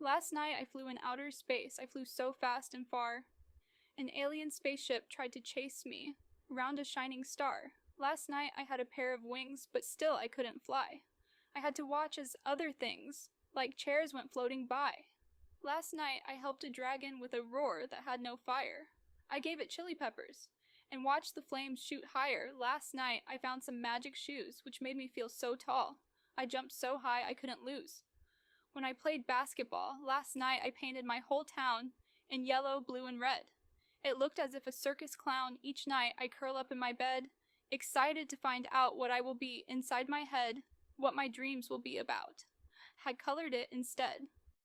Last night I flew in outer space. I flew so fast and far. An alien spaceship tried to chase me round a shining star. Last night I had a pair of wings, but still I couldn't fly. I had to watch as other things, like chairs, went floating by. Last night I helped a dragon with a roar that had no fire. I gave it chili peppers and watched the flames shoot higher. Last night I found some magic shoes, which made me feel so tall. I jumped so high I couldn't lose. When I played basketball, last night I painted my whole town in yellow, blue, and red. It looked as if a circus clown. Each night I curl up in my bed, excited to find out what I will be inside my head, what my dreams will be about. Had colored it instead.